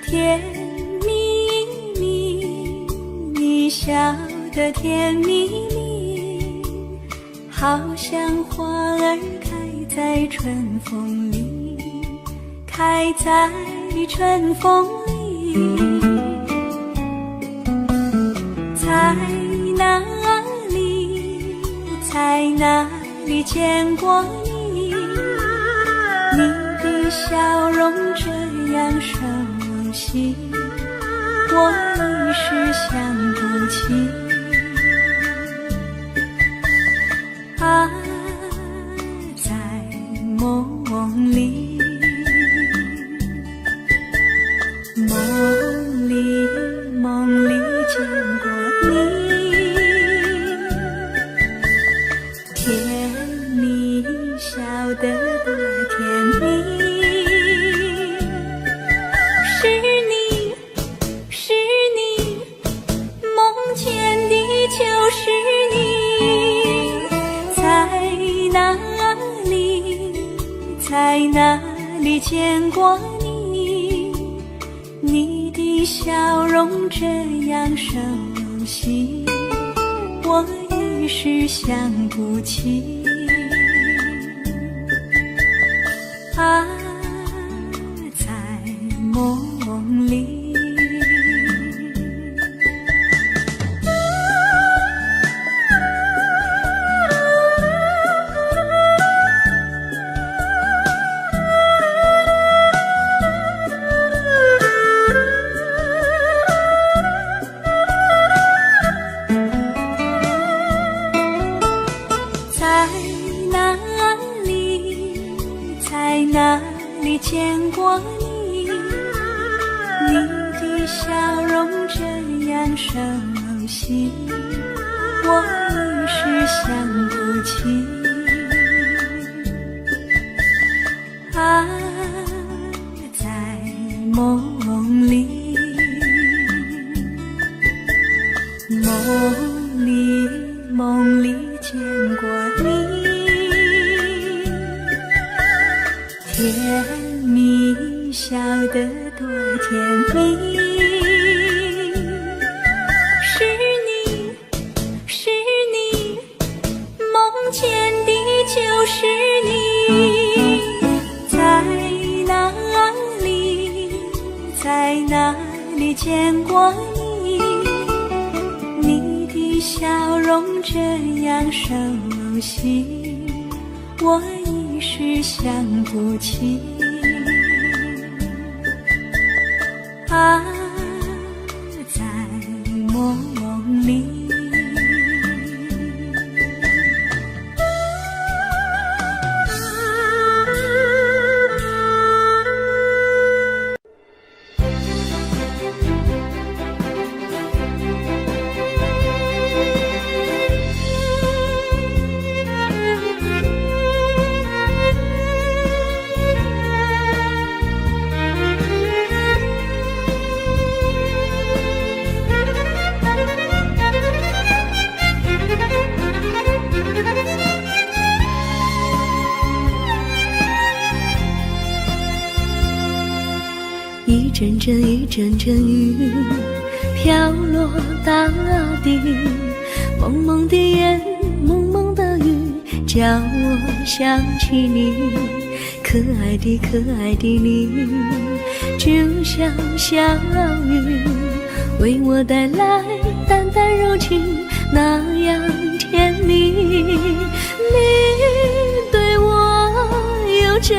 甜蜜蜜，你笑得甜蜜蜜，好像花儿开在春风里，开在春风里。在哪里，在哪里见过你？你的笑容这样熟悉，我一时想不起。啊，在梦里，梦里，梦里见过你，甜蜜笑得多甜蜜。就是你，在哪里，在哪里见过你？你的笑容这样熟悉，我一时想不起。啊，在梦里。在哪里见过你？你的笑容这样熟悉，我一时想不起。啊，在梦里，梦里，梦里见过你。甜蜜笑得多甜蜜，是你，是你，梦见的就是你。在哪里，在哪里见过你？你的笑容这样熟悉，我一时想不起。啊，在梦里。一阵阵一阵阵雨飘落大地，蒙蒙的眼，蒙蒙的雨，叫我想起你，可爱的可爱的你，就像小雨，为我带来淡淡柔情，那样甜蜜。你对我有真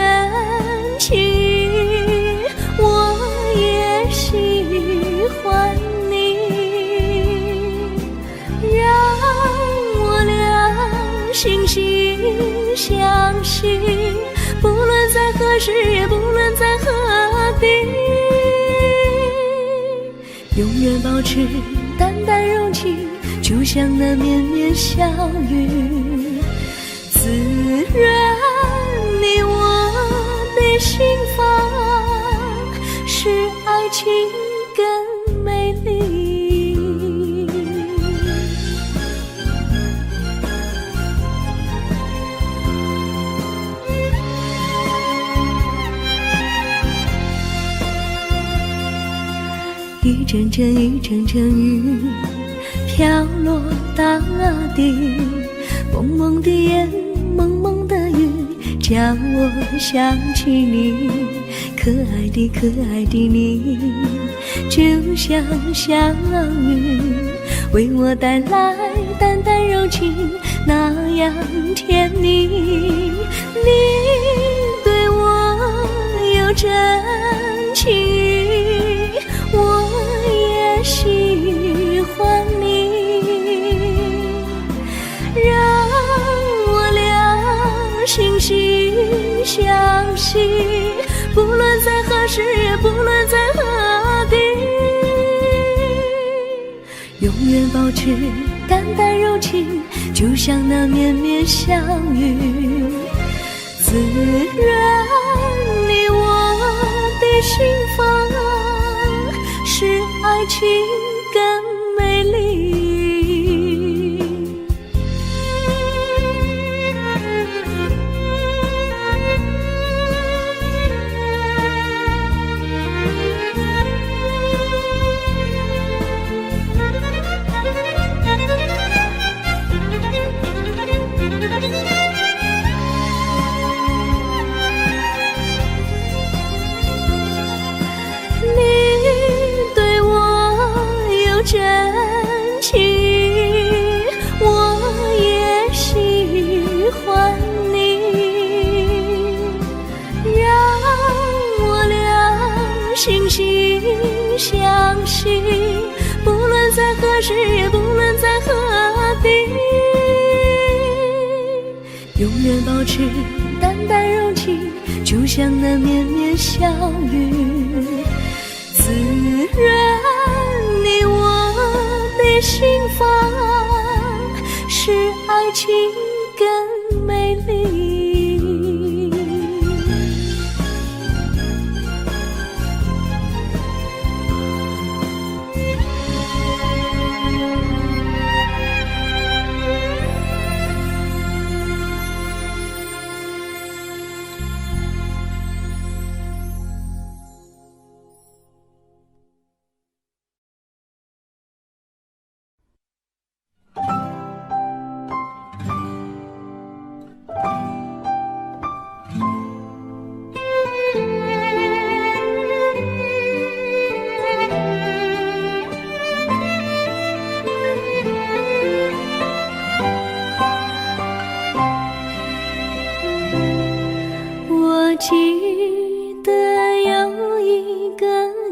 情，我也喜欢你，让我俩惺惺相惜，不论在何时，也不论在何地，永远保持淡淡柔情，就像那绵绵小雨，滋润你我的心房，使爱情更美丽。一阵阵一阵阵雨飘落大地，蒙蒙的烟，蒙蒙的雨，叫我想起你，可爱的可爱的你，就像小雨，为我带来淡淡柔情，那样甜蜜。你对我有真情意，我也喜欢你，让我俩惺惺相惜，不论在何时，也不论在何地，永远保持淡淡柔情，就像那绵绵小雨，滋润你我的心房，使爱情更美丽。真情，我也喜欢你，让我俩惺惺相惜，不论在何时，也不论在何地，永远保持淡淡柔情，就像那绵绵小雨，滋润你我的心房，使爱情更美丽。记得有一个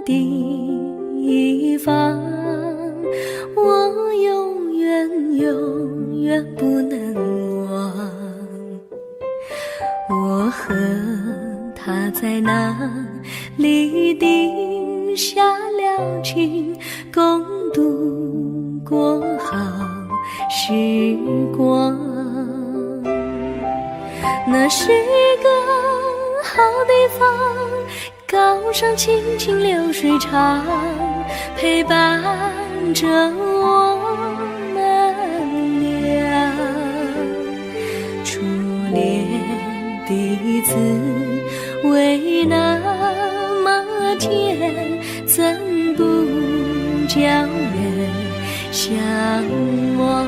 地方，我永远不能忘。我和他在那里定下了情，共度过好时光。那是一个好地方，高山青青流水长，陪伴着我们俩。初恋的滋味那么甜，怎不叫人向往？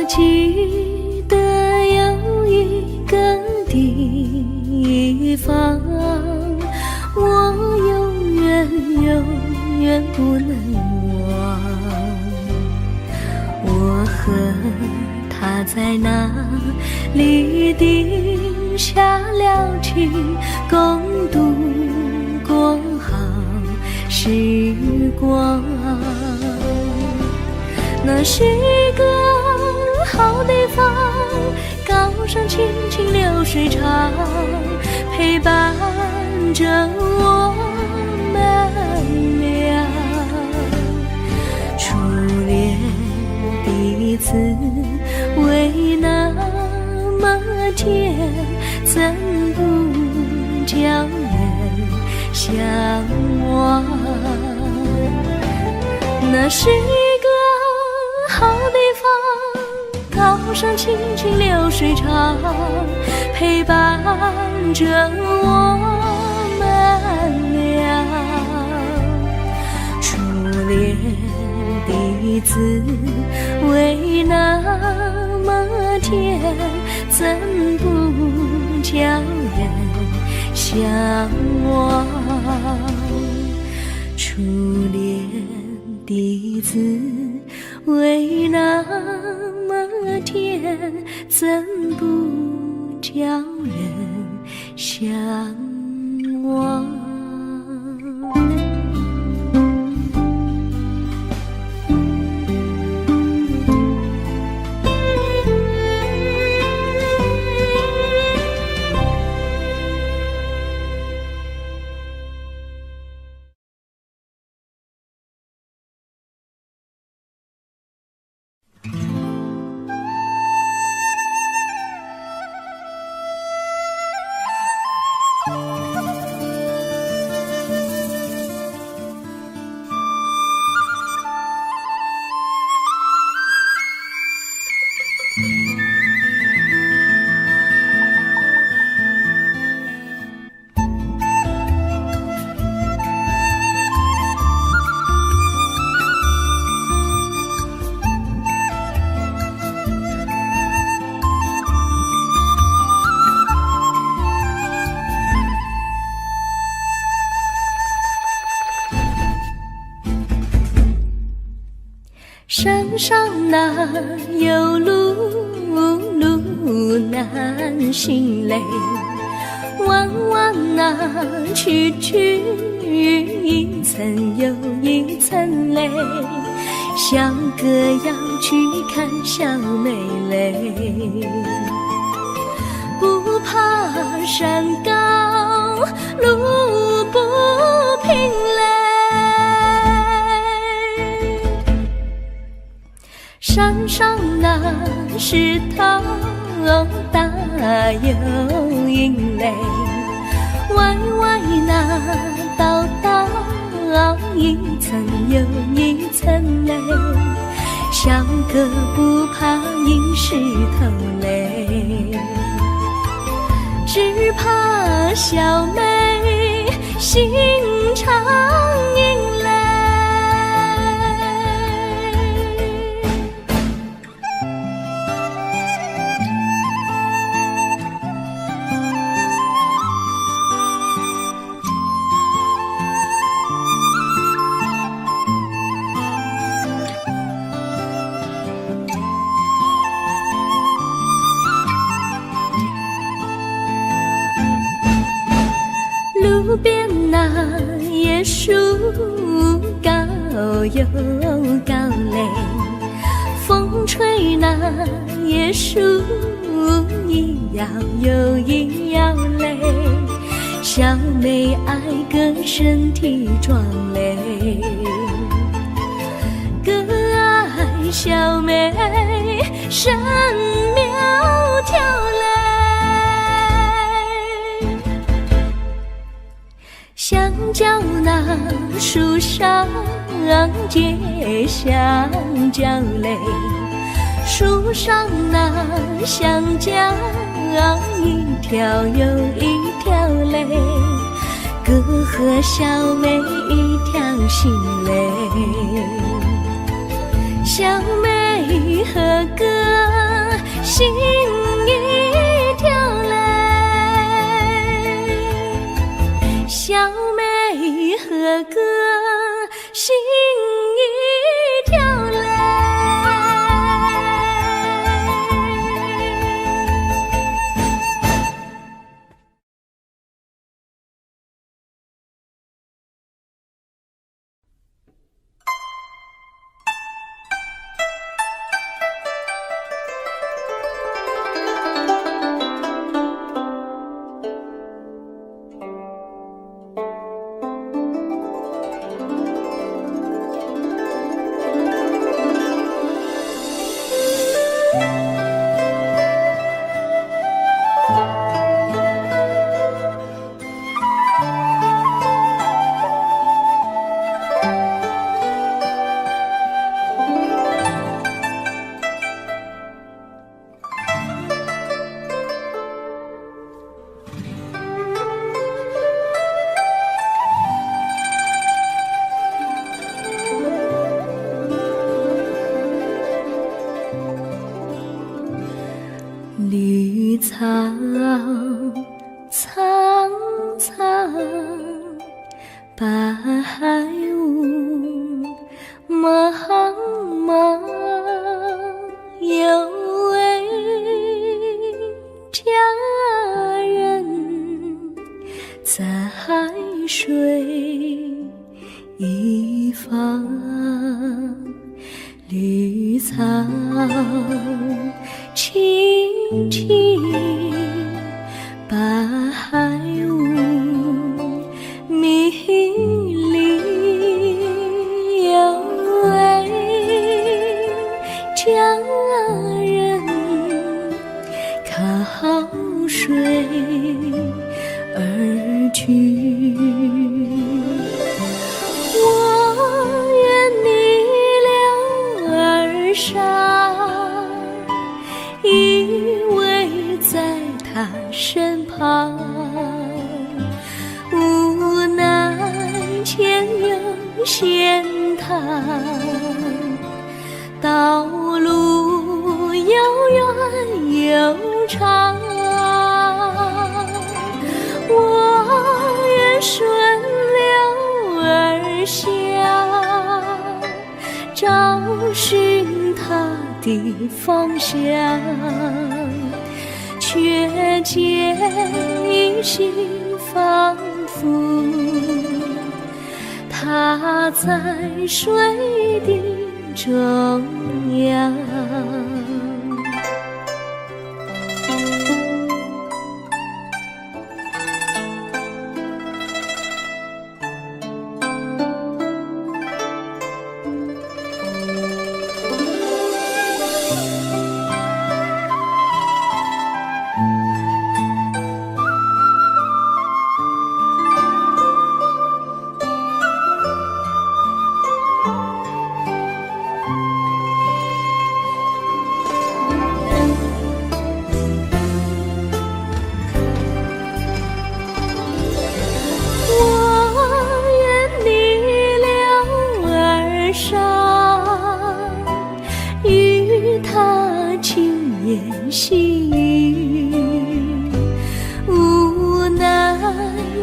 记得有一个地方，我永远不能忘。我和他在那里定下了情，共度过好时光。那是一个好地方，高山青青流水长，陪伴着我们俩。滋味那么甜，怎不叫人向往？那是一个好地方，高山清清流水长，陪伴着我们俩。初恋的滋味那么甜，怎不叫人向往？初恋的滋味那么甜，怎不叫人向往？山上哪有路，路难行嘞，弯弯哪曲曲，一层又一层嘞，小哥要去看小妹嘞，不怕山高路不平嘞，山上那石头大又硬嘞，歪歪那道道一层又一层嘞，小哥不怕硬石头嘞，只怕小妹心肠硬嘞。路边那椰树高又高嘞，风吹那椰树一摇又一摇嘞，小妹爱个身体壮嘞，哥爱小妹身苗条嘞，香蕉那树上结香蕉嘞，树上那香蕉一条又一条嘞，哥和小妹一条心嘞，小妹和哥心一条嘞，小妹和哥心一条嘞。绿草苍苍，白雾茫茫，有位佳人在水一方，绿草青青，白雾迷离，有位佳人靠水而居。我愿你了儿伤，依偎在他身旁，无奈前有险滩，道路又远又长，我愿顺流而下，找寻他的方向，却见一心仿佛他在水的中央。与他轻言细语，无奈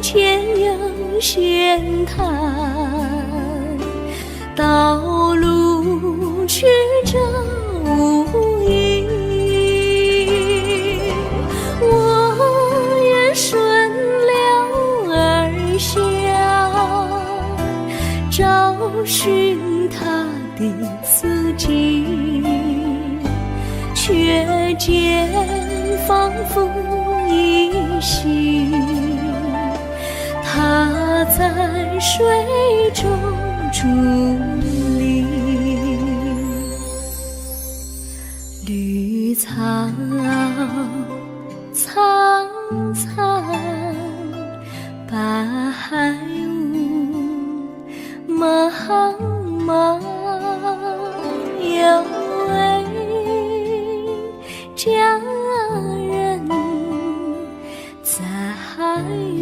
前有险滩，道路曲折无依，我愿顺流而下，找寻他的足迹，却见仿佛依稀，他在水中伫立。绿草苍苍，白雾茫茫，有位佳人在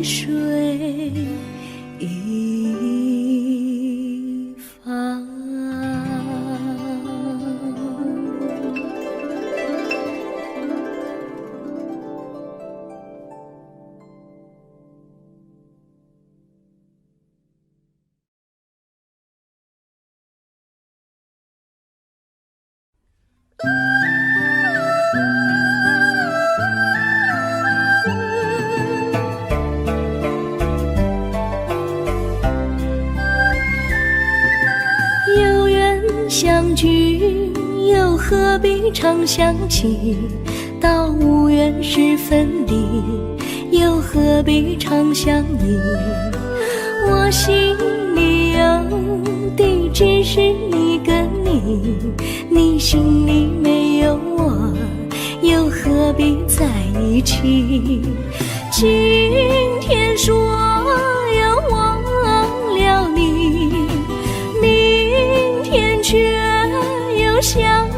水一方。有缘相聚，又何必常相期？到无缘时分离，又何必常相依？我心里有的只是一个你，你心里没有我，又何必在一起？今天说要忘了你，明天却又想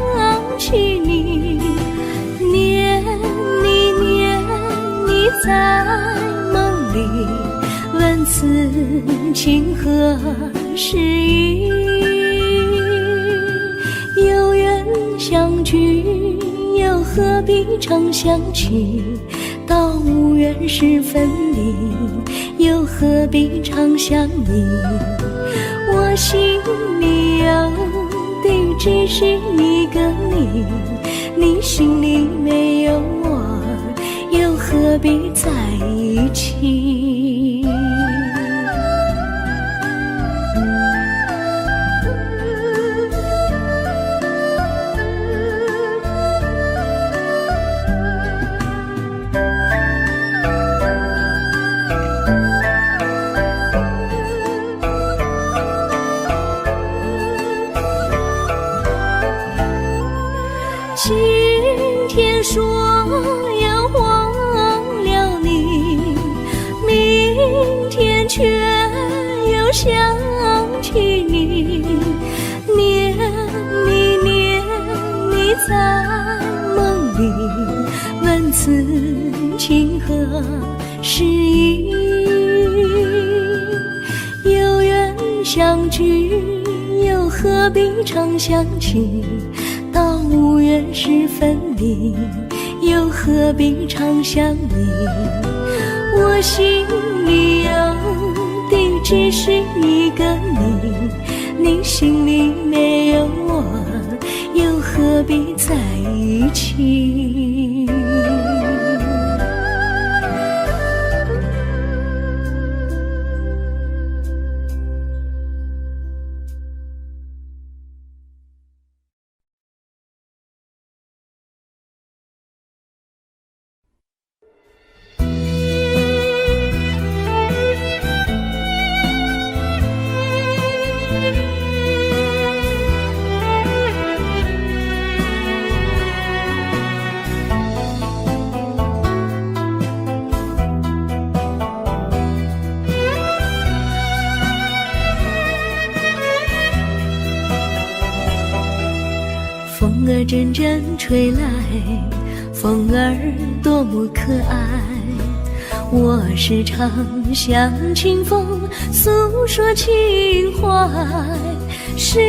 起你，念你在梦里，问此情何时已？有缘相聚，又何必常想起？到无缘时分离，又何必常想你？我心里有的只是一个你，你心里没有我，又何必在一起？今天说要忘了你，明天却又想起你，念你在梦里，问此情何时已？有缘相聚，又何必常想起？到无缘时分离，又何必常想你？我心里有的只是一个你，你心里没有我，又何必在一起？风儿阵阵吹来，风儿多么可爱。我时常向清风诉说情怀，时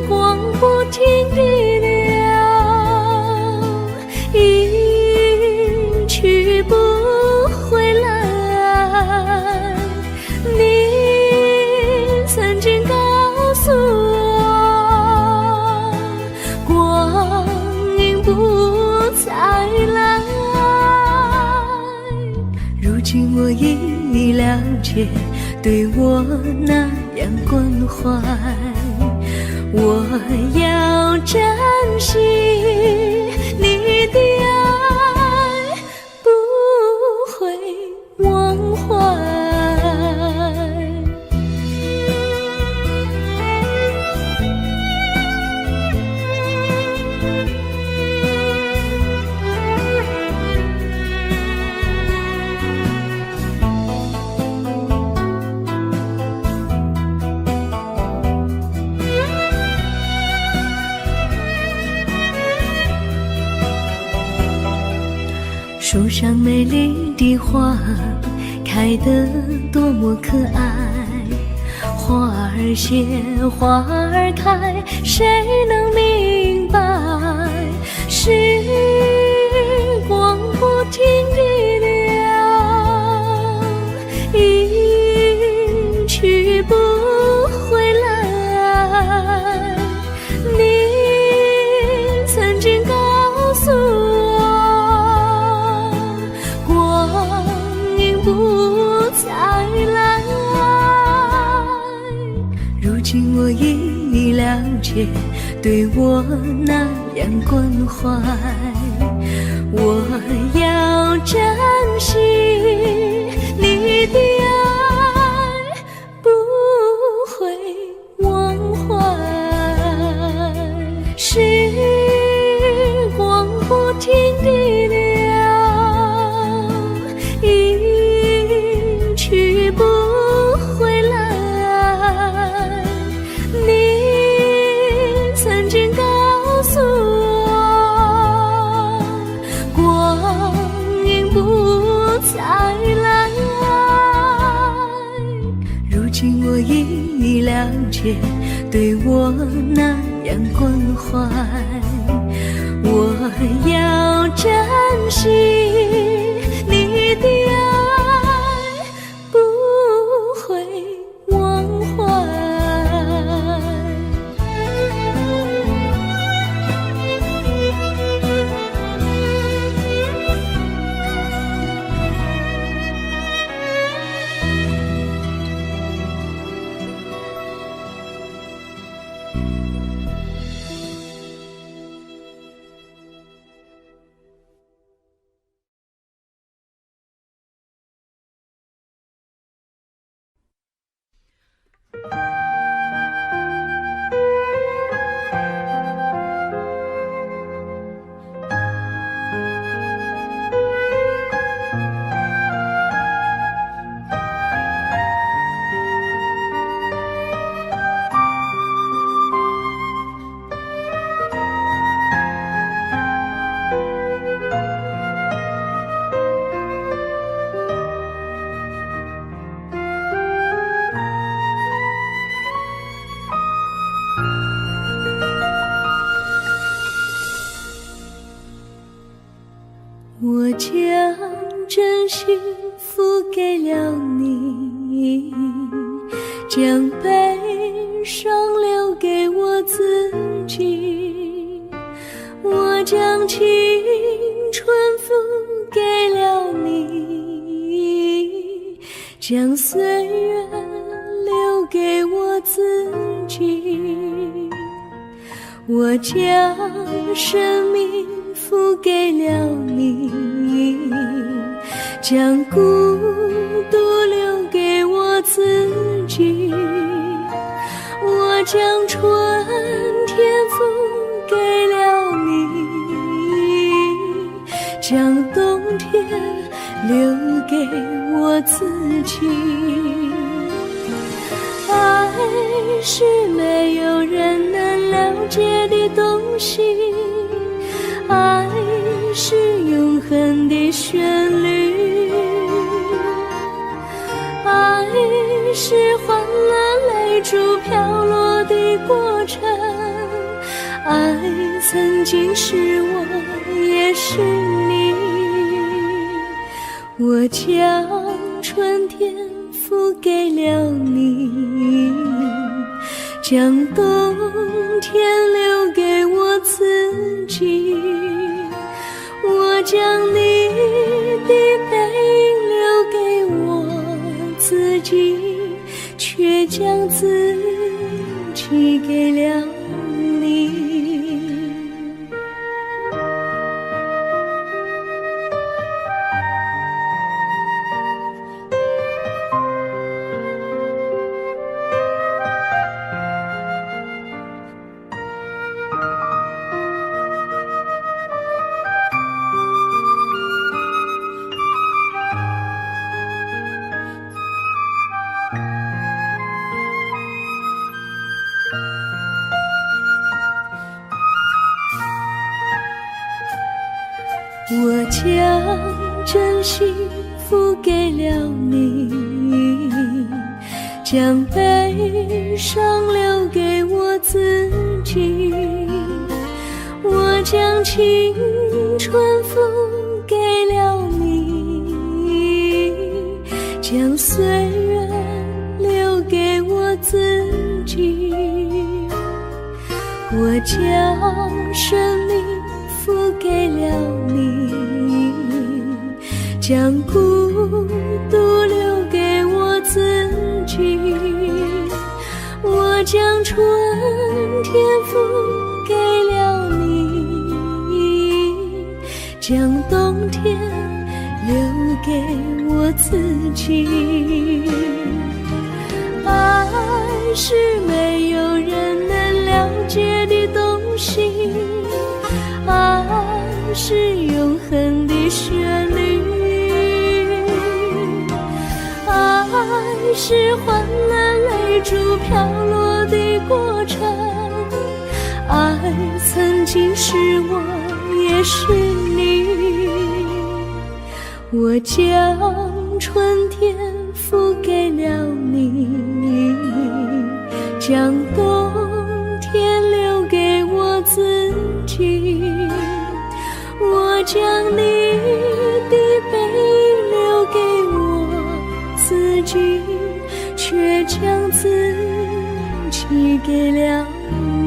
光不停地流，一去不回来。你曾经告诉我，光阴不再来。如今我已了解，对我那样关怀，我要珍惜你的爱，不会忘怀。树上美丽的花开得多么可爱，花儿谢，花儿开，谁能明白？时光不停地流，一去不回来。你曾经告诉我，不再来。如今我已了解，对我那样关怀，我要珍惜你的爱，不会忘怀。时光不停地流，去不回来。你曾经告诉我，光阴不再来。如今我已了解，对我那样关怀，我要珍惜你的爱，不会忘怀。我将真心付给了你，将悲伤留给我自己。我将青春付给了你，将岁月留给我自己。我将生命付给了你，将孤独留给我自己。我将春天付给了你，将冬天留给我自己。爱是没有人能了解的东西，爱是永恒的旋律，爱是换了泪珠飘落的过程，爱曾经是我也是你。我将春天付给了你，将冬天留给我自己。我将你的背影留给我自己，却将自己给了你。我将真心付给了你，将悲伤留给我自己。我将青春付给了你，将岁月留给我自己。我将生命付给了你，将孤独留给我自己。我将春天付给了你，将冬天留给我自己。爱是没有人能了解的东西，爱是永恒的旋律，爱是换了泪珠飘落的过程，爱曾经是我也是你。我将春天付给了你，将冬天留给我自己。将你的背影留给我自己，却将自己给了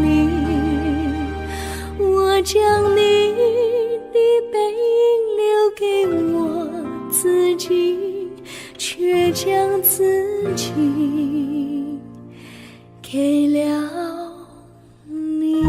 你。我将你的背影留给我自己，却将自己给了你。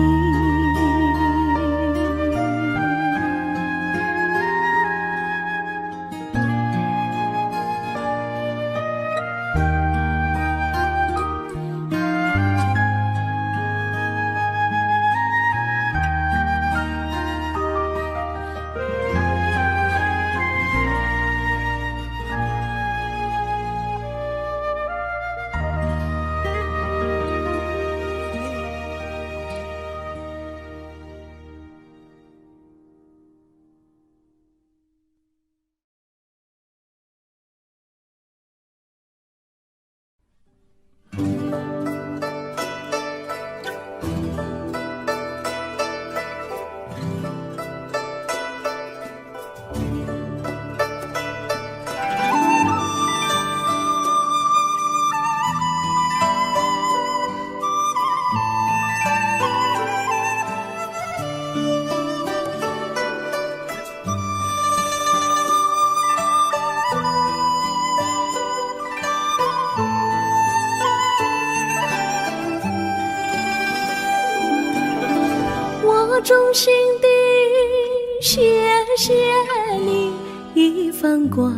我衷心地谢谢你一番关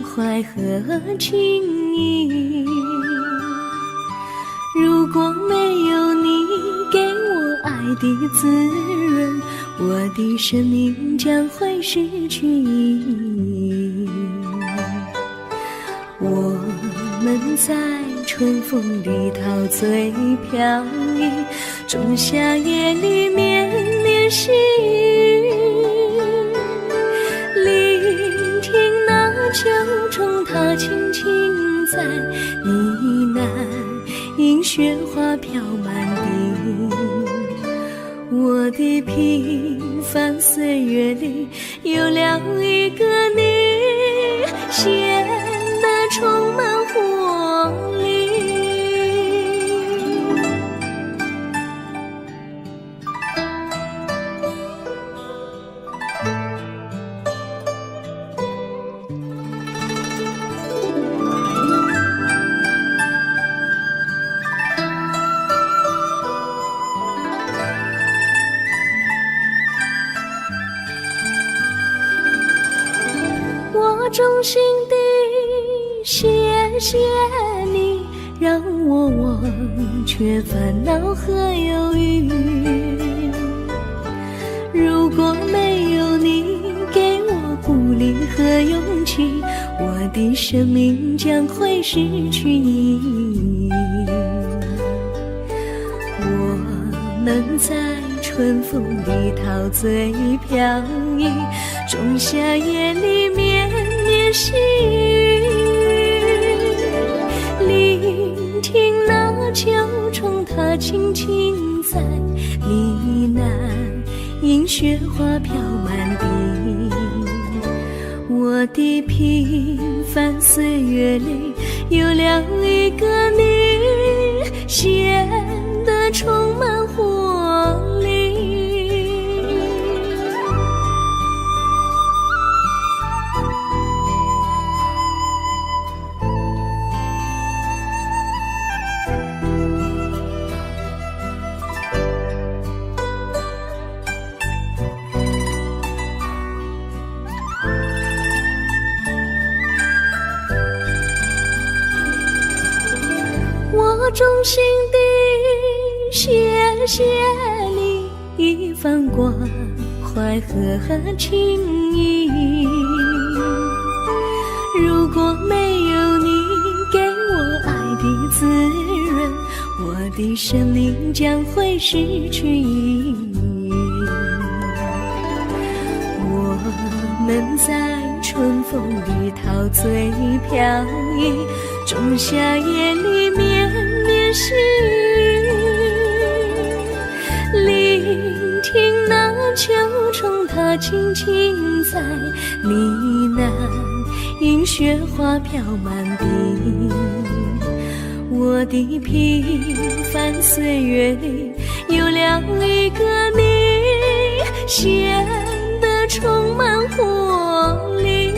怀和情谊，如果没有你给我爱的滋润，我的生命将会失去意义。我们在春风里陶醉飘逸，仲夏夜里绵绵细雨，聆听那秋虫它轻轻在呢喃，迎雪花飘满地。我的平凡岁月里有了一个你，显得充满活力。我衷心地谢谢你，让我忘却烦恼和忧郁。如果没有你给我鼓励和勇气，我的生命将会失去意义。我们在春风里陶醉飘逸，仲夏夜里绵绵细雨，聆听那秋虫它轻轻在呢喃，迎雪花飘满地。我的平凡岁月里有了一个你，显得充满活力。我衷心地谢谢你一番关怀和情谊，如果没有你给我爱的滋润，我的生命将会失去意义。我们在春风里陶醉飘逸，仲夏夜里绵绵细雨，聆听那秋虫它它轻轻在呢喃，因雪花飘满地。我的平凡岁月里有了一个你，显得充满活力。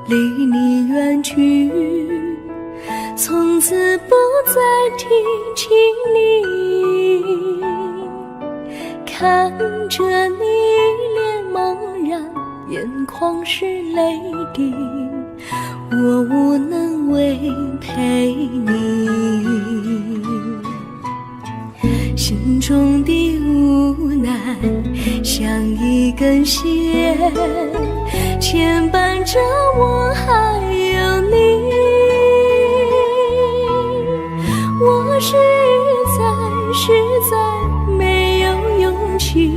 离你远去，从此不再提起你。看着你一脸茫然，眼眶是泪滴，我无能为陪你。心中的无奈像一根线，牵绊着我还有你。我实在没有勇气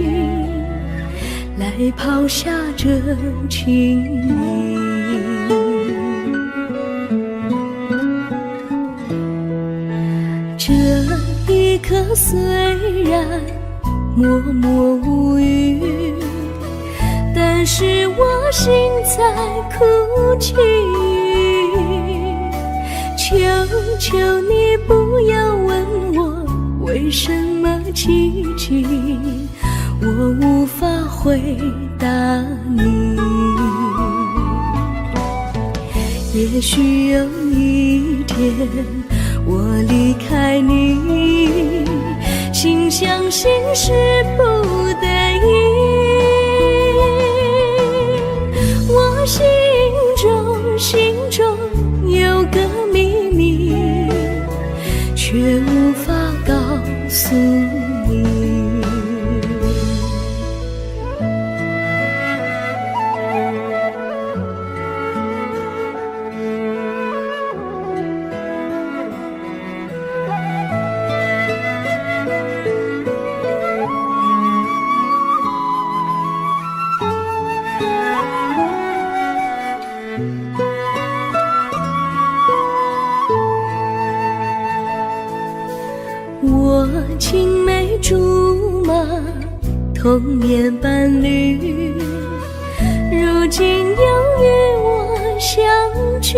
来抛下这情谊。这一刻虽然默默无语，但是我心在哭泣。求求你不要问我为什么寂静，我无法回答你。也许有一天我离开你，心相信是不得已。我心中有个秘密，却无法告诉你。我青梅竹马，童年伴侣，如今又与我相聚。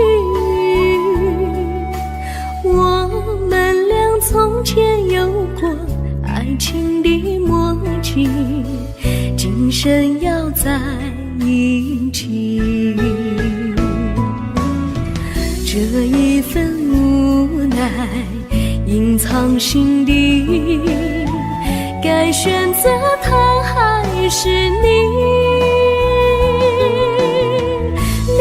我们俩从前有过爱情的默契，今生要在一起。这一份无奈隐藏心底，该选择他还是你？你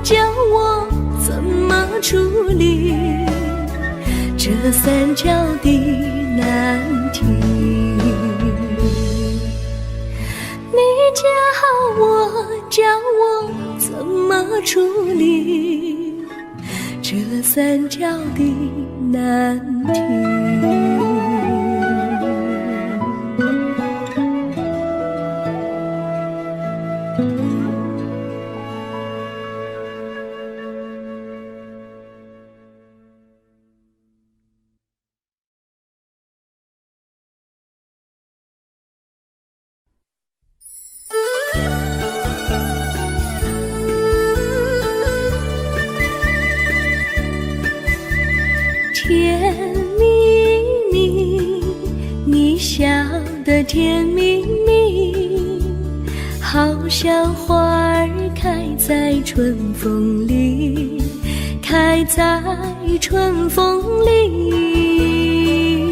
教我怎么处理这三角的难题？你教我怎么处理这三角的难题？甜蜜蜜，好像花儿开在春风里，开在春风里。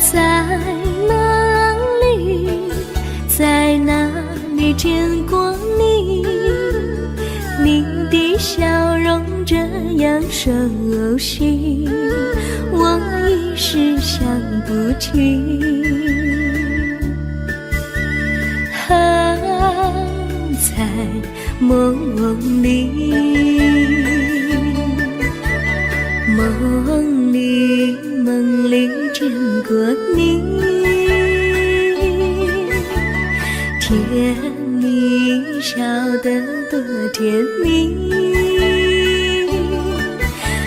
在哪里，在哪里见过你？你的笑容这样熟悉，我一时想不起。在梦里，梦里见过你，甜蜜笑得多甜蜜。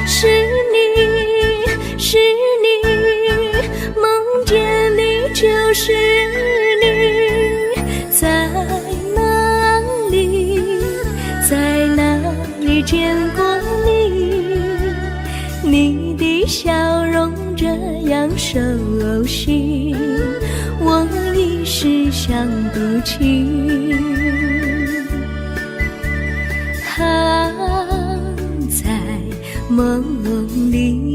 是你，是你，梦见你就是你。在哪里，在哪里见过你？你的笑容这样熟悉，我一时想不起。在梦里。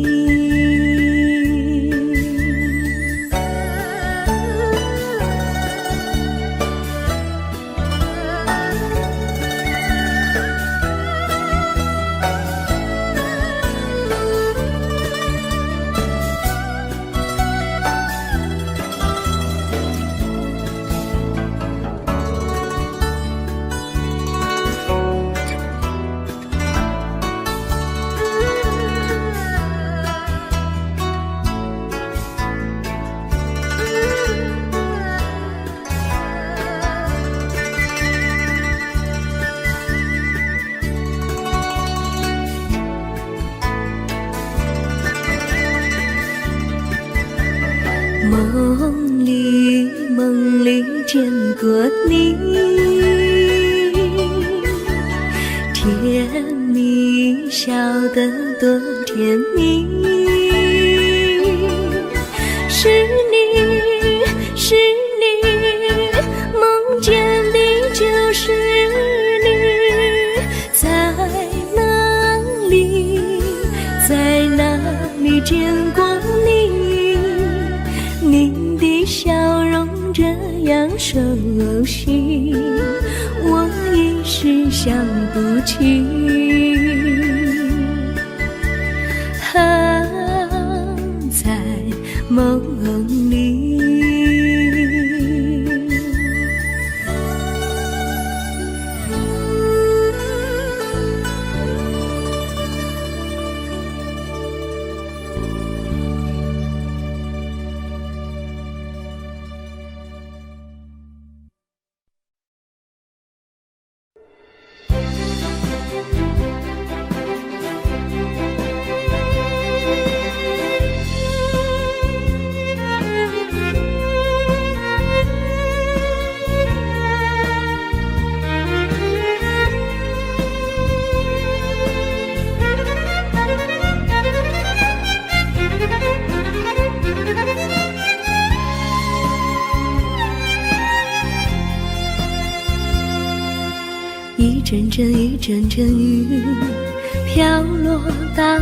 梦里见过你，甜蜜笑得多甜蜜。是你，是你，梦见你就是你。在哪里，在哪里见过你？你的笑容这样熟悉，我一时想不起。在梦里。一阵阵一阵阵雨飘落大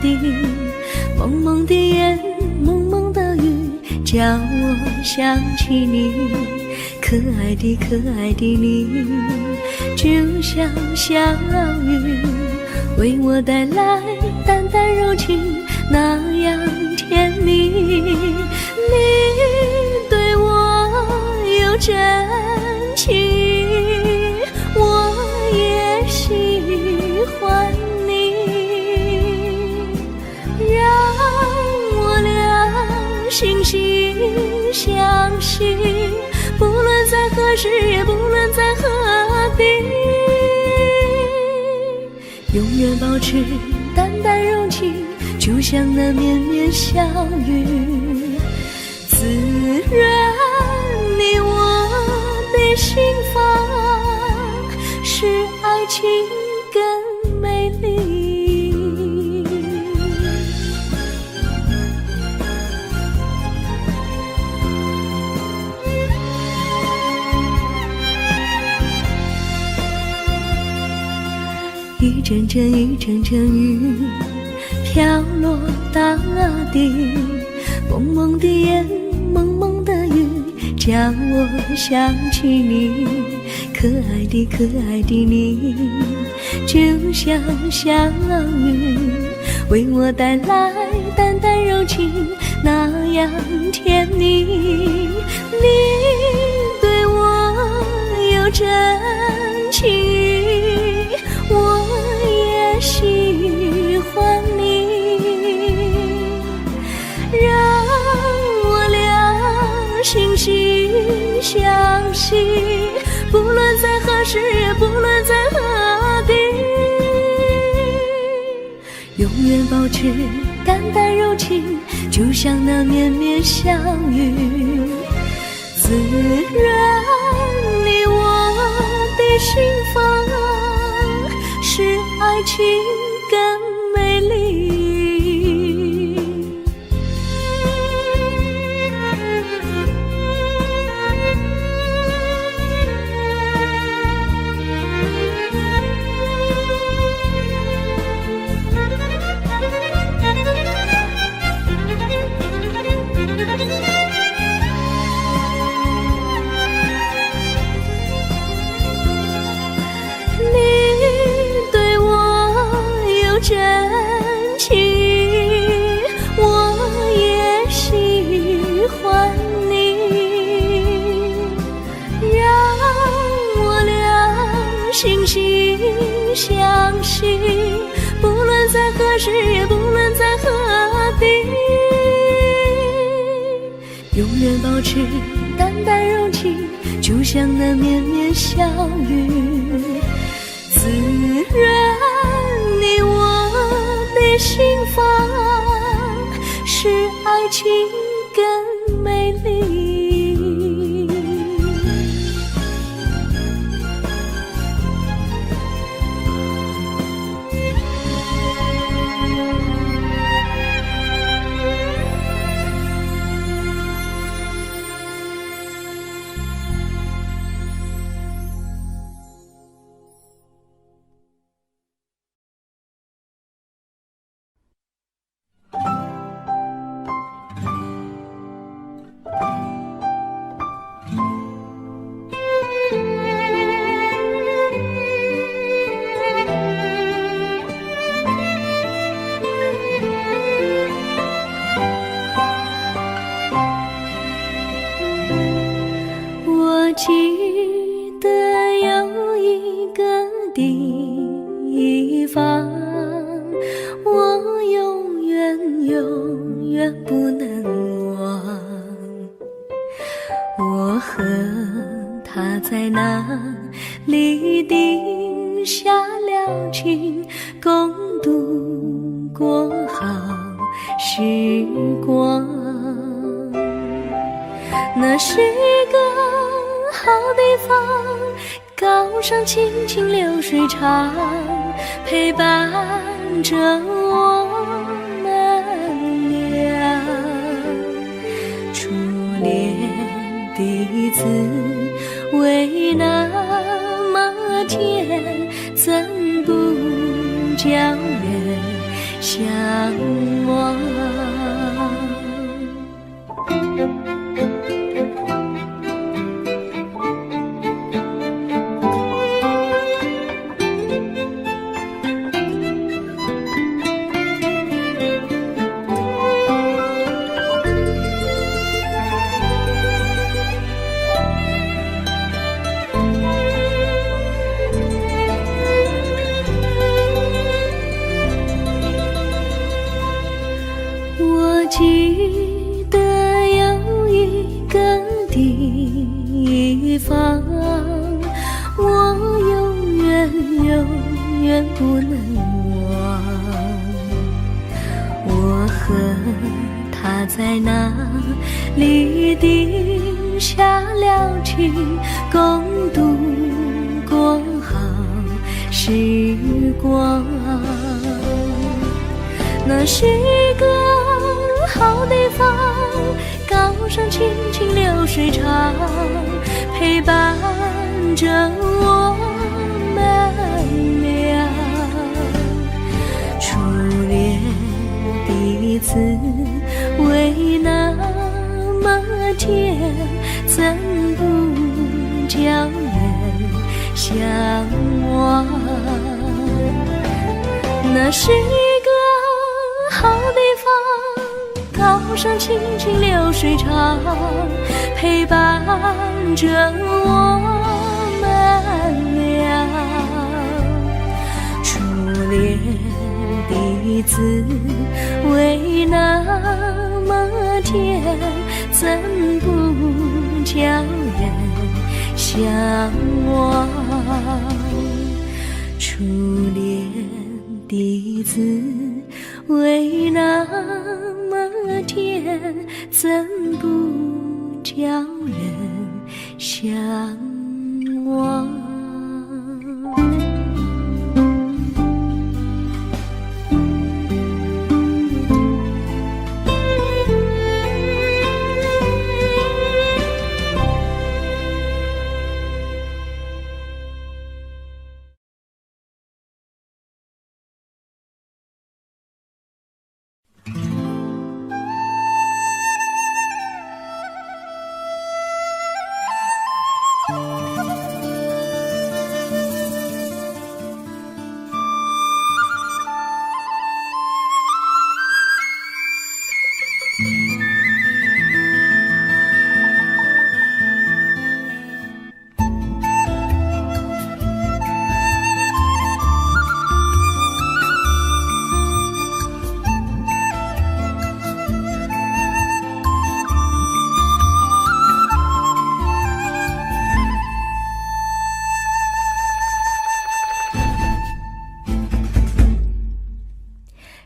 地，蒙蒙的眼，蒙蒙的雨，叫我想起你。可爱的可爱的你，就像小雨，为我带来淡淡柔情，那样甜蜜。你对我有真情，我也喜欢你，让我俩惺惺相惜，不论在何时，也不论在何地，永远保持淡淡柔情，就像那绵绵小雨，滋润你我的心房，使爱情更美丽。阵雨，阵阵雨飘落大地，蒙蒙的烟，蒙蒙的雨，叫我想起你。可爱的可爱的你，就像小雨，为我带来淡淡柔情，那样甜蜜。你对我有真情意，我也喜欢你，让我俩惺惺相惜，不论在何时，不论在何地，永远保持淡淡柔情，就像那绵绵小雨，滋润你我的心房，使爱情更美丽。真情，我也喜欢你，让我俩惺惺相惜，不论在何时，也不论在何地，永远保持淡淡柔情，就像那绵绵小雨，滋润你我的心房，使爱情更美丽。记得有一个地方，我永远不能忘。我和他在那里定下了情，共度过好时光。那是一个好地方，高山青青流水长，陪伴着我们俩。初恋的滋味那么甜，怎不叫人向往？记得有一个地方，我永远不能忘。我和他在那里定下了情，共度过好时光。那是一个好地方，高山青青流水长，陪伴着我们俩。天，怎不叫人向往？那是一个好地方，高山清清流水长，陪伴着我们俩。初恋的滋味那么甜，怎不叫人向往？初恋的滋味那么甜，怎不叫人向往？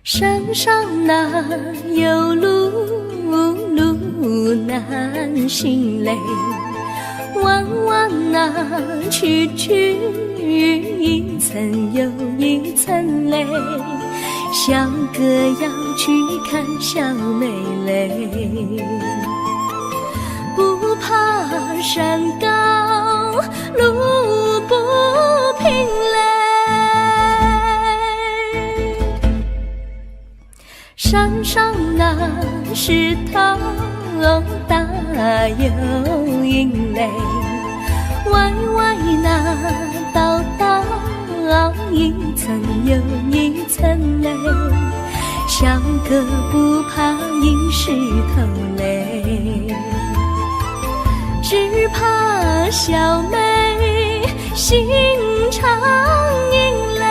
山上哪有路，路难行嘞，弯弯哪曲曲，一层又一层嘞，小哥要去看小妹嘞，不怕山高路不平嘞，山上那石头大又硬嘞，歪歪那道道一层又一层嘞，小哥不怕硬石头嘞，只怕小妹心肠硬嘞。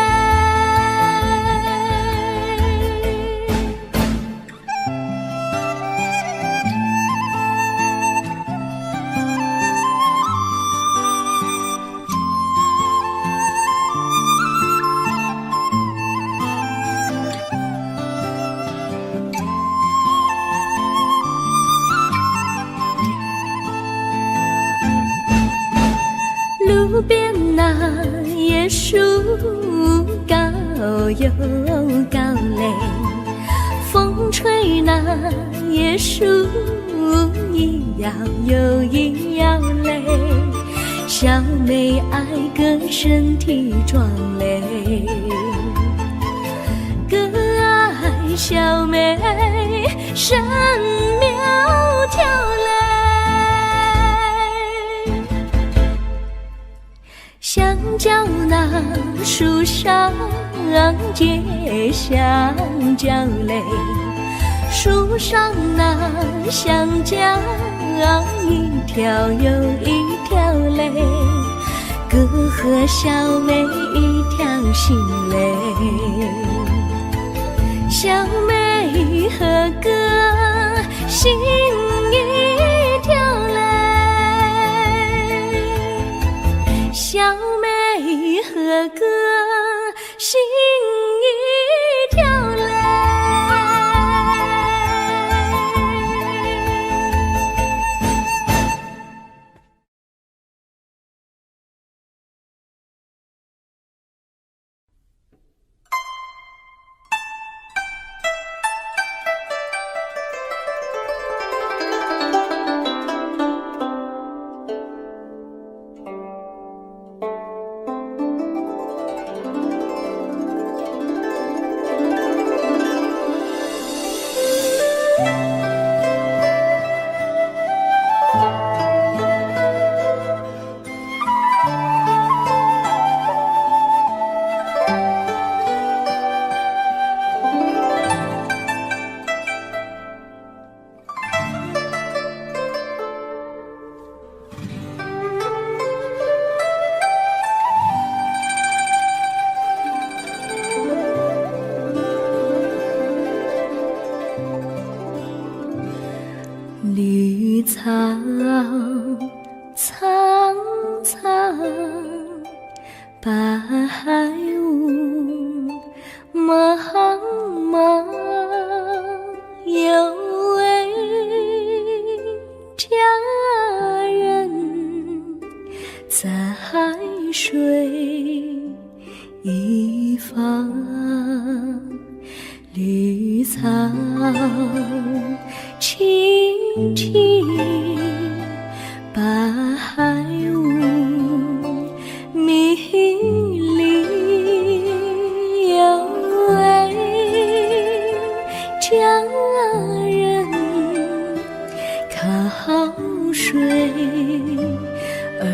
路边那椰树高又高嘞，风吹那椰树一摇又一摇嘞，小妹爱个身体壮嘞，哥爱小妹身苗条嘞，香蕉那树上结香蕉嘞，树上那香蕉一条又一条嘞，哥和小妹一条心嘞，小妹和哥心一条嘞，小妹和哥心一条嘞。茫茫有位佳人，在水一方，绿草萋萋，白雾迷离，有位佳人靠水而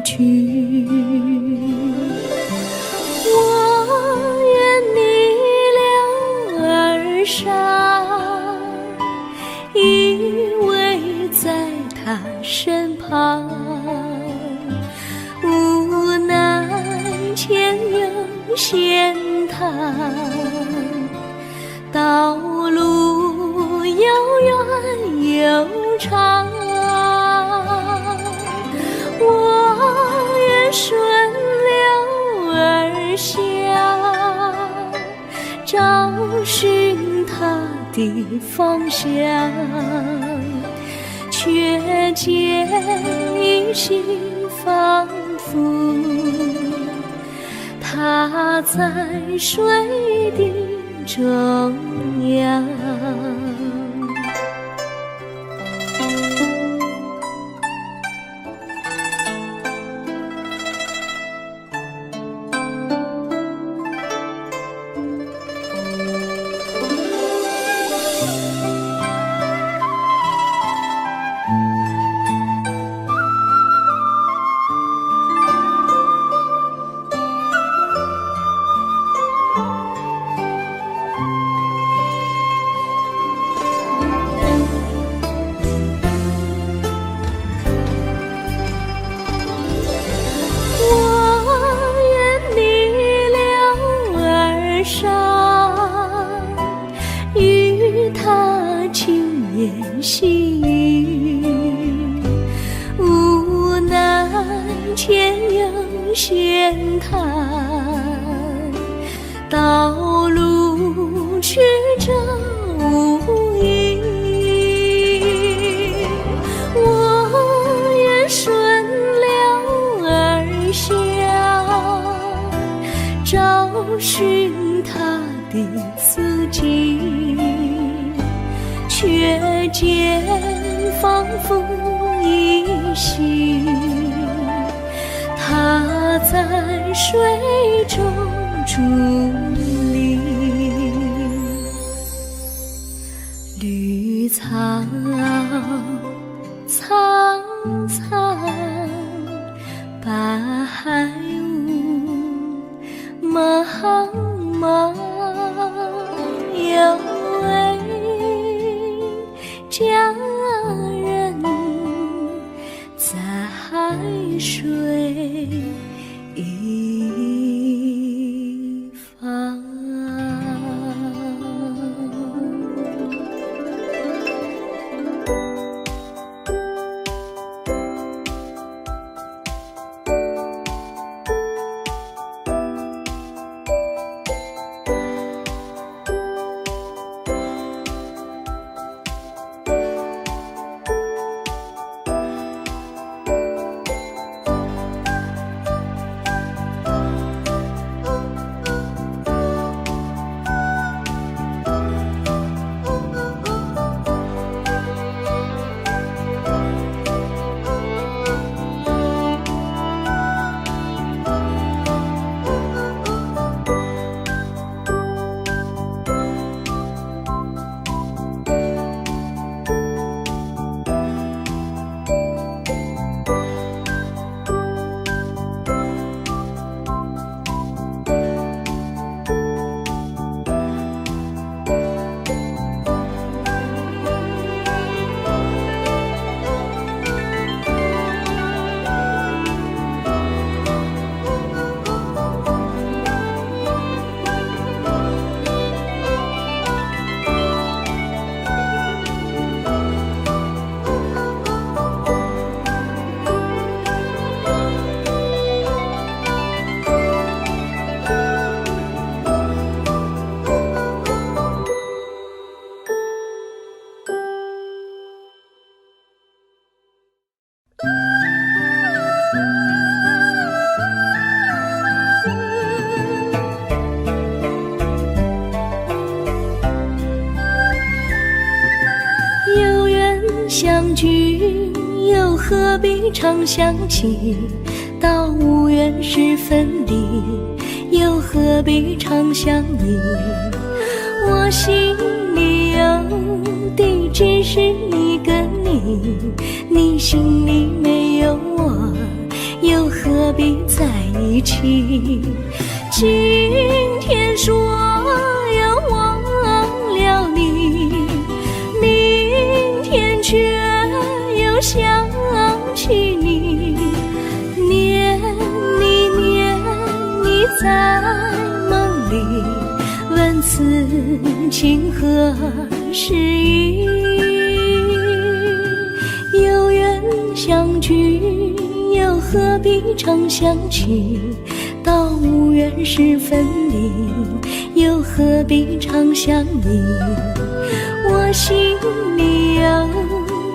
居。我愿你了儿伤，依偎在他身旁，无奈前有险滩，道路又远又长，我愿顺流而下，找寻他的方向，却见一心仿佛他在水的中央。与他轻言细语，无奈前有险滩，道路曲折无依，我愿顺流而下，找寻他的足迹，却见仿佛依稀，他在水中伫立，绿草苍苍，白雾茫茫，有位佳人在水一方。何必常想起，到无缘时分离，又何必常想你？我心里有地只是一个你，你心里没有我，又何必在一起？今天说要忘了你，明天却又想起你，念你念你在梦里，问此情何时已？有缘相聚，又何必常想起？到无缘时分离，又何必常想你？我心里有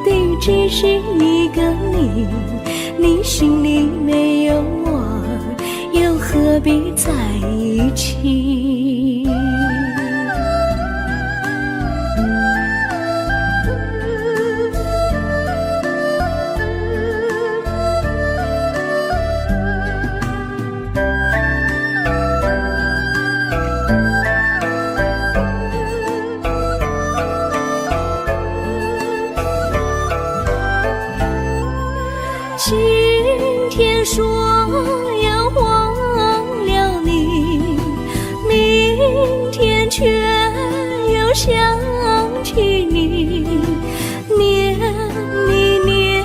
地只是一个你，你心里没有我，又何必在一起？今天说要忘了你，明天却又想起你，念你念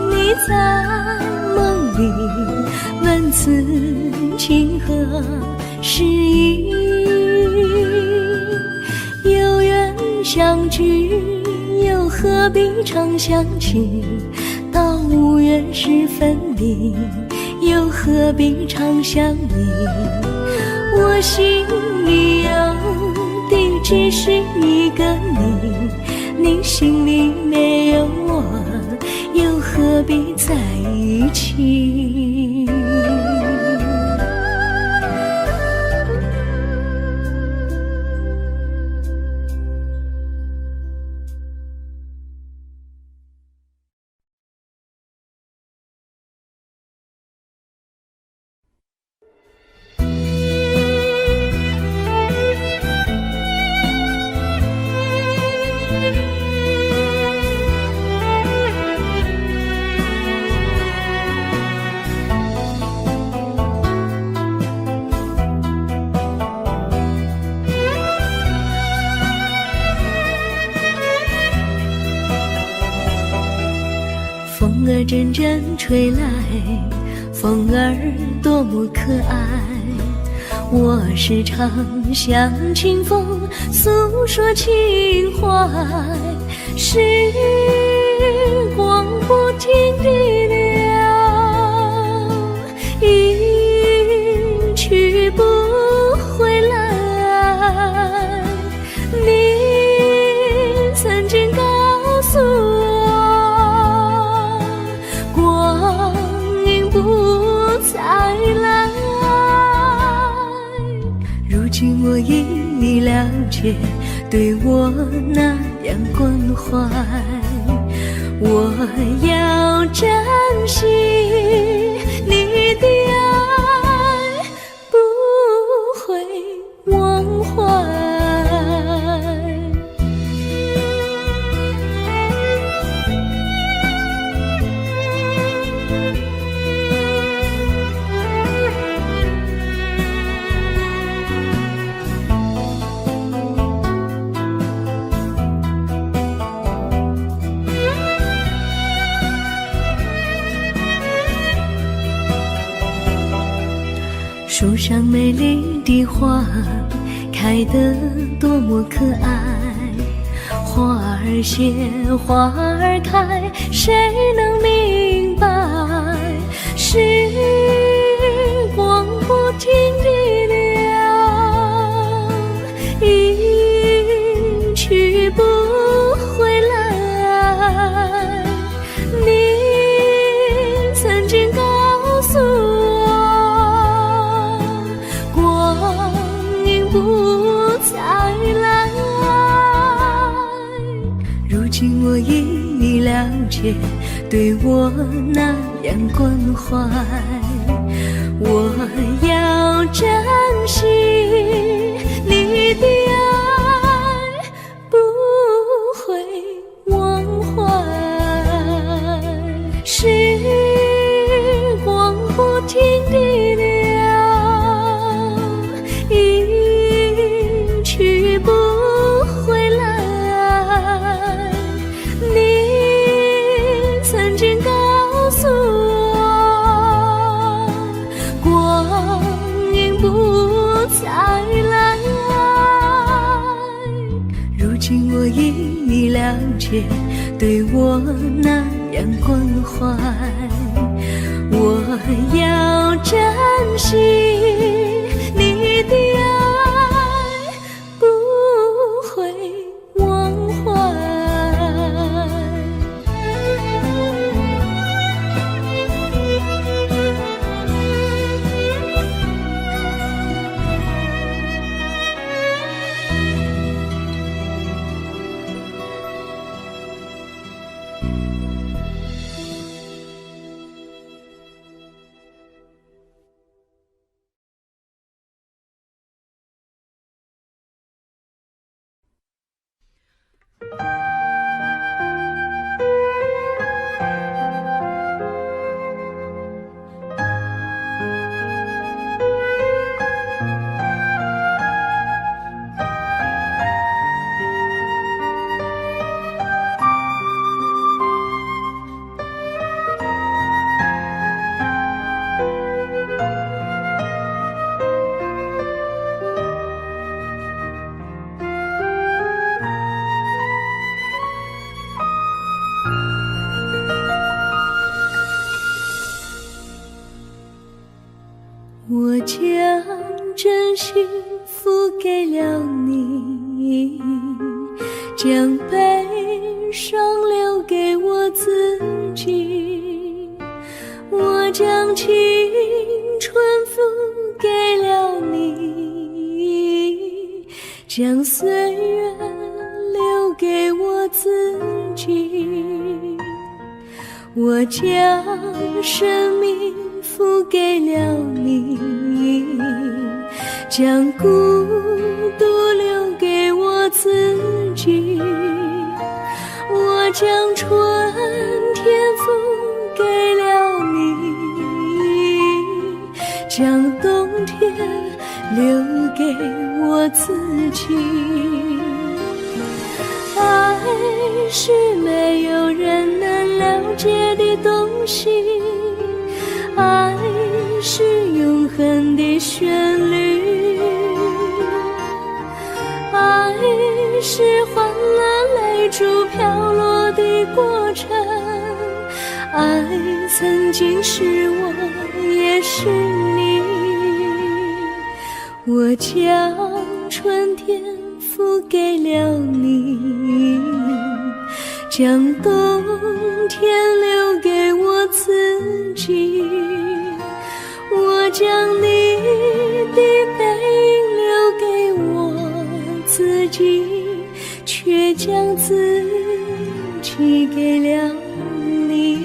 你在梦里，问此情何时已？有缘相聚，又何必常想起？到无缘时分离，又何必常想你？我心里有地只是一个你，你心里没有我，又何必在一起？风儿阵阵吹来，风儿多么可爱。我时常向清风诉说情怀，时光不停地流，一去不回来。你曾经告诉我，光阴不再来。如今我已了解，对我那样关怀，我要珍惜你的爱，不会忘怀。树上美丽的花开得多么可爱，花儿谢花儿开，谁能明白？时光不停地流，一去不回来。你曾经告诉我，光阴不再来。如今我已了解，对我那样关怀，我要珍惜你的爱，不会忘怀。时光不停地流，一去不回来。你曾经告诉我，光阴不再来。如今我已了解，对我那样关怀，我要珍惜你的爱，不会忘怀。我将真心付给了你，将悲伤留给我自己。我将青春付给了你，将岁月留给我自己。我将生命付给了你，将孤独留给我自己。我将春天付给了你，将冬天留给我自己。爱是没有人能了解的东西，爱是永恒的旋律，爱是换了泪珠飘落的过程，爱曾经是我也是你。我将春天付给了你，将冬天留给我自己。我将你的背影留给我自己，却将自己给了你。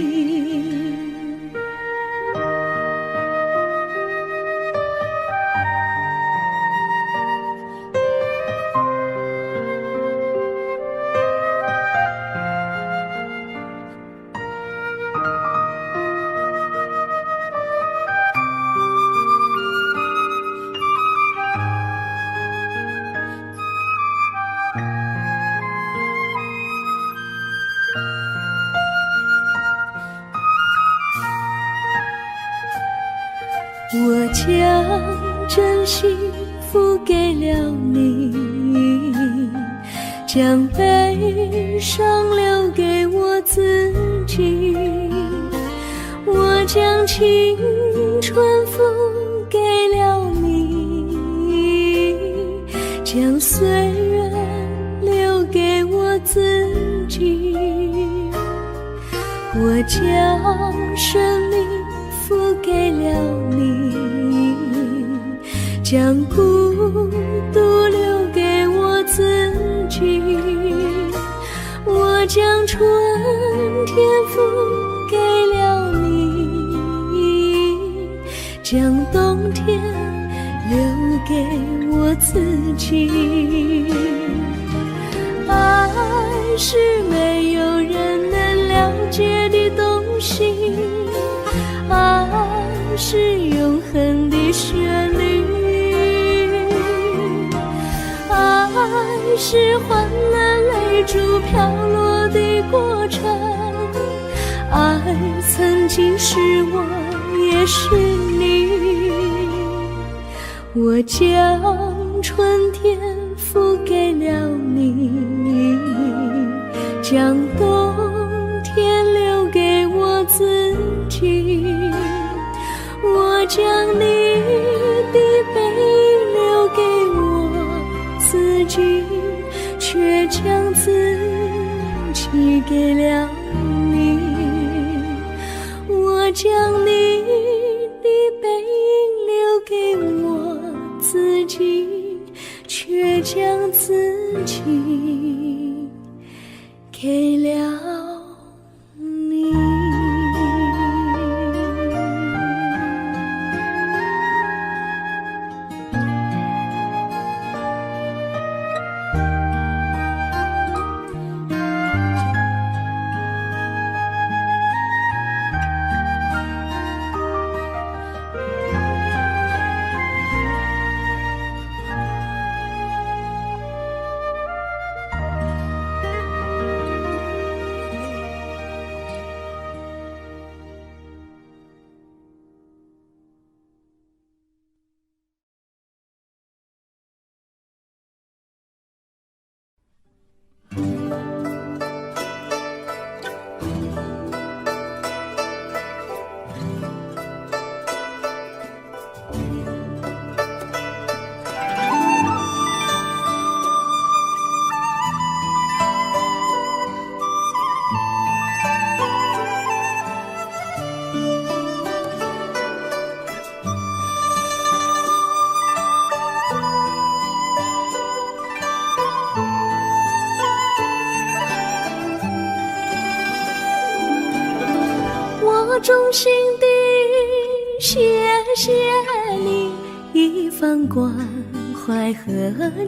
我将真心付给了你，将悲伤留给我自己。我将青春付给了你，将岁月留给我自己。我将生命付给了你，将孤独留给我自己。我将春天付将冬天留给我自己。爱是没有人能了解的东西，爱是永恒的旋律，爱是换了泪珠飘落的过程，爱曾经是我也是你。我将春天付给了你，将冬天留给我自己。我将你的背影留给我自己，却将自己给了你。我将你的背影留给我自己，却将自己给了你。我衷心地谢谢你一番关怀和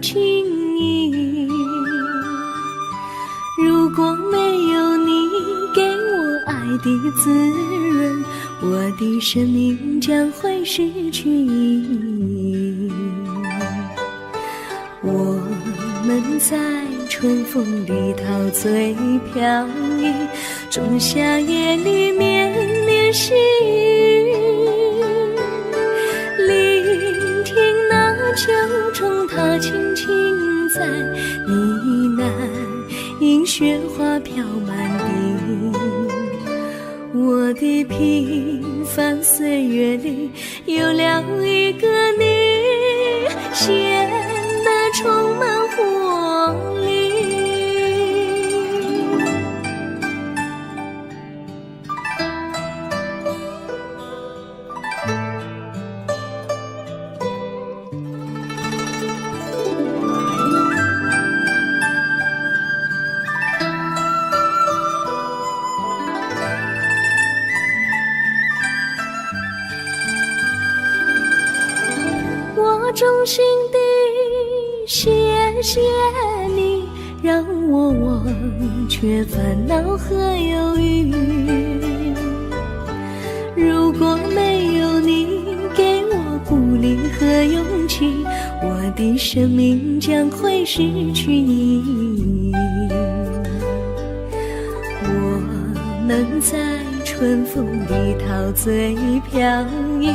情谊，如果没有你给我爱的滋润，我的生命将会失去意义。我们在春风里陶醉飘逸，仲夏夜里绵绵细雨，聆听那秋虫它轻轻在呢喃，因雪花飘满地。我的平凡岁月里有了一个你，显得充满活力。我衷心地谢谢你，让我忘却烦恼和忧郁。如果没有你给我鼓励和勇气，我的生命将会失去意义。我能在春风里陶醉飘逸，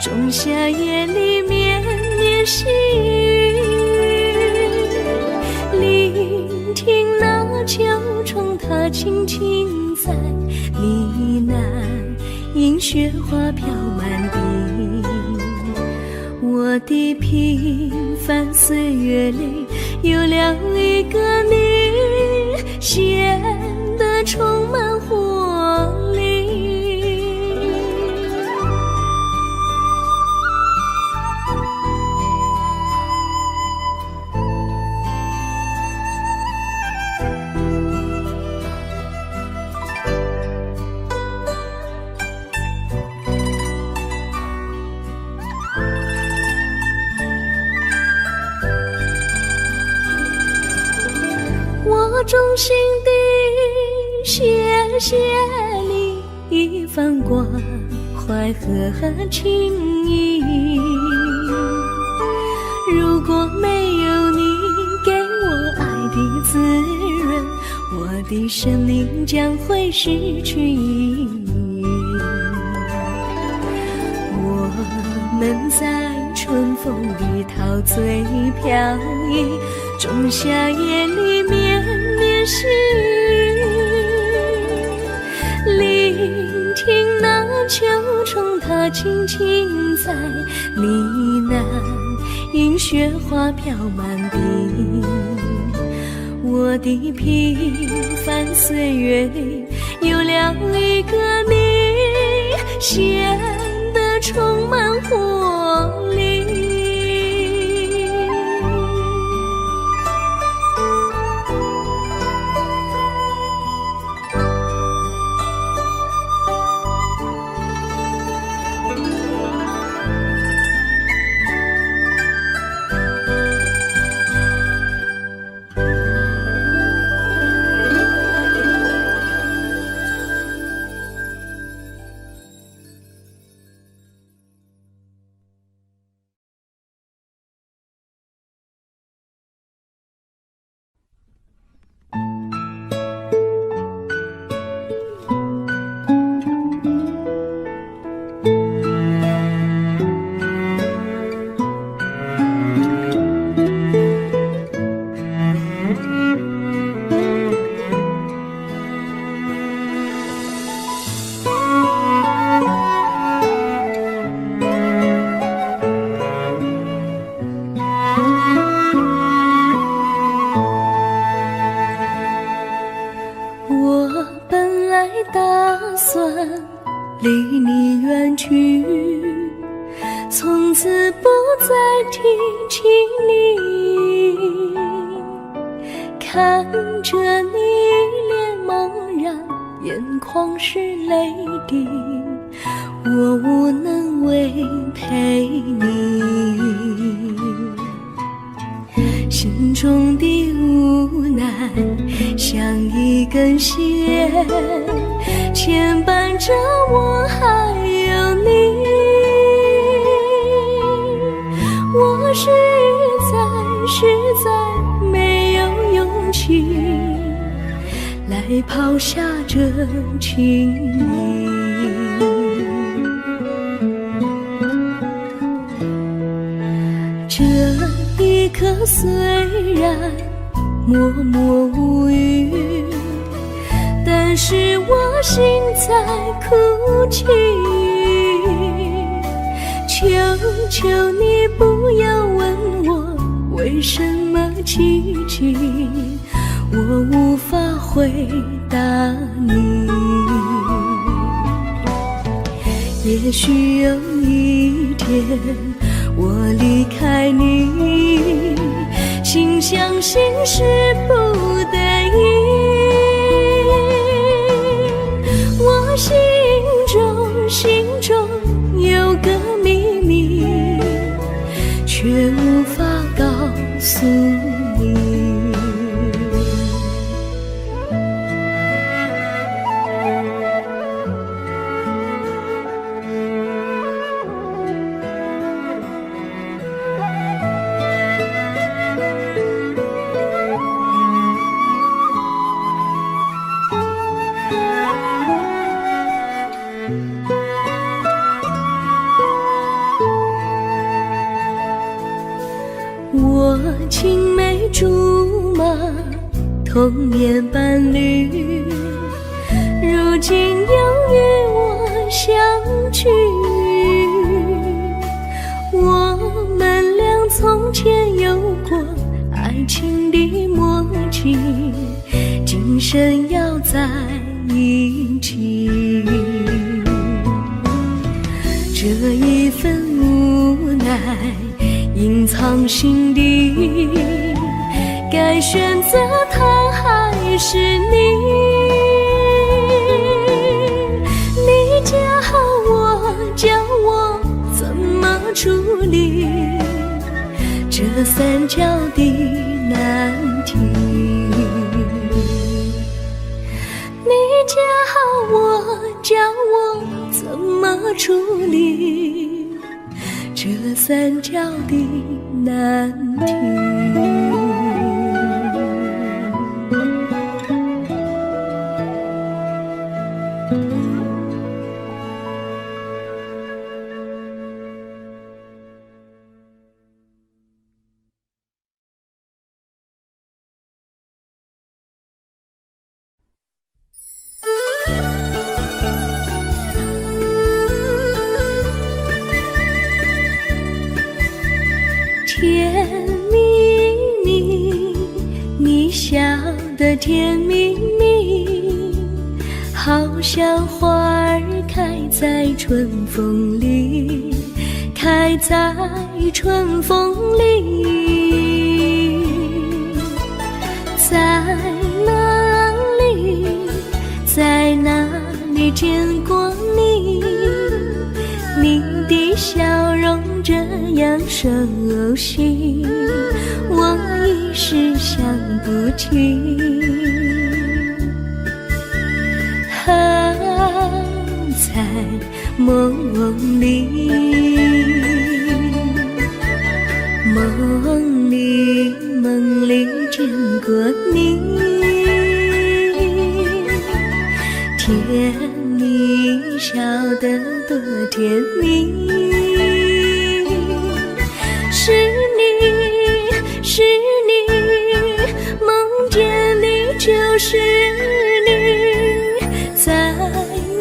仲夏夜里绵绵细雨，聆听那秋虫它轻轻在呢喃，因雪花飘满地。我的平凡岁月里有了一个你，显得充满活力。衷心地谢谢你一番关怀和情谊。如果没有你给我爱的滋润，我的生命将会失去意义。我们在春风里陶醉飘逸，仲夏夜里绵绵细雨，聆听那秋虫它轻轻在呢喃，迎雪花飘满地。我的平凡岁月里有了一个你，显得充满活力。离你远去，从此不再提起你。看着你一脸茫然，眼眶是泪滴，我无能为陪你。心中的无奈像一根线，牵绊着我还有你。我实在没有勇气来抛下这情谊。这一刻虽然默默无语，但是我心在哭泣。求求你不要问我为什么奇迹，我无法回答你。也许有一天我离开你，心相信是不得已。我心中有个秘密，却无法告诉你。我青梅竹马，童年伴侣，如今又与我相聚。我们俩从前有过爱情的默契，今生要在一起。这一份无奈隐藏心底，该选择他还是你？你教我怎么处理这三角的难题。处理这三角的难题。甜蜜蜜，你笑得甜蜜蜜，好像花儿开在春风里，开在春风里。在哪里，在哪里见过你？你的笑容这样熟悉，我一时想不起。在梦里，梦里见过你，甜蜜笑得多甜蜜。是你，是你，梦见你就是你。在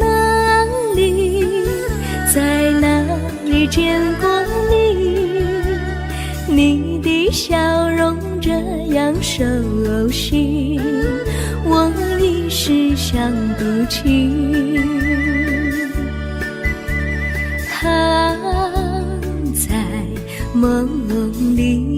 哪里，在哪里见过你？你的笑容这样熟悉，我一时想不起。在梦里。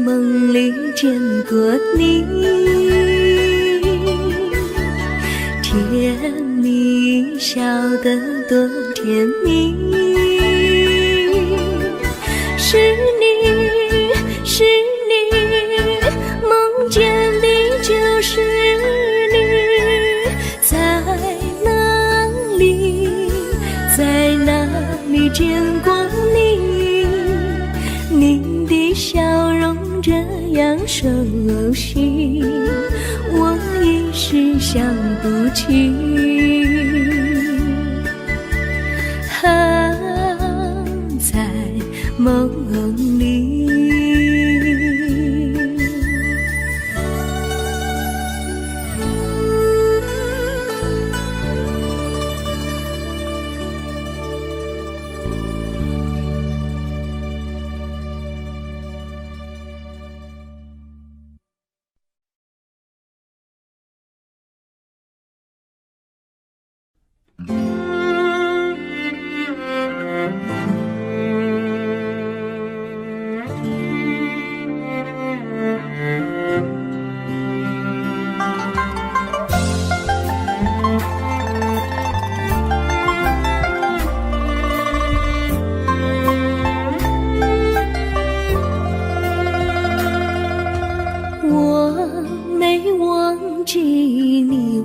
梦里见过你，甜蜜笑得多甜蜜。是你，是你，梦见的就是你。在哪里，在哪里见过你？你的笑容这样熟悉，我一时想不起。在梦里。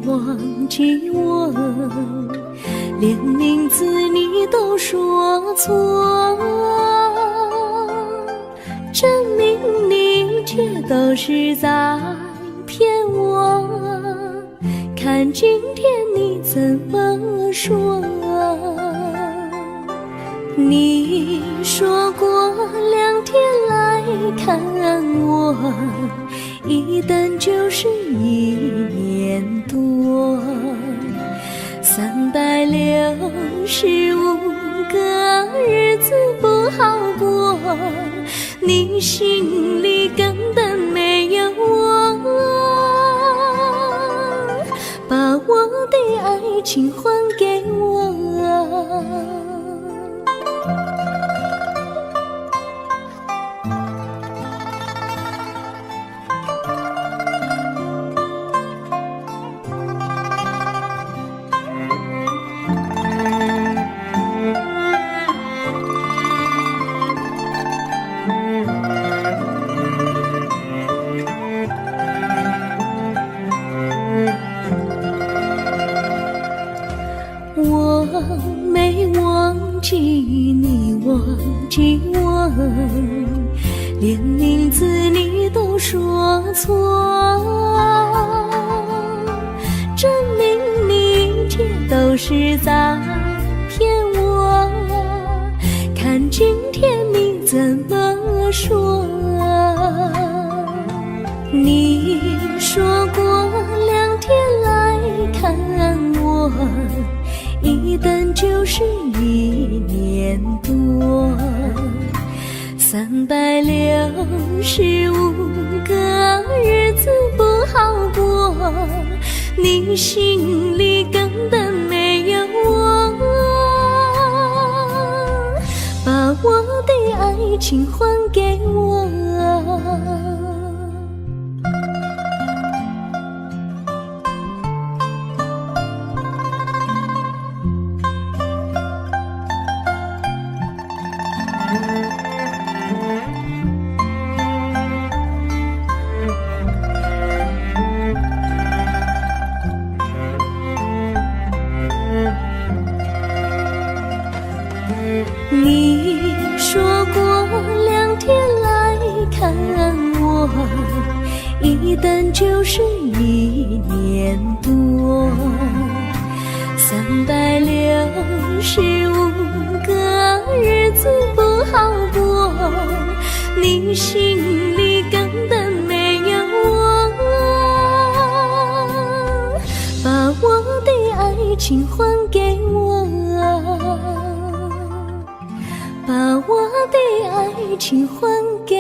忘记我，连名字你都说错，证明你一切都是在骗我。看今天你怎么说？你说过2天来看我，一等就是1年多，365个日子不好过，你心里根本没有我，把我的爱情还给我。我没忘记你，忘记我，连名字你都说错，证明你一切都是在骗我。看今天你怎么说？你说过2天来看我，一等就是1年多，365个日子不好过，你心里根本没有我，把我的爱情还给我。你说过2天来看我，一等就是1年多，365个日子不好过，你心里根本没有我，把我的爱情还给我，把我的爱情还给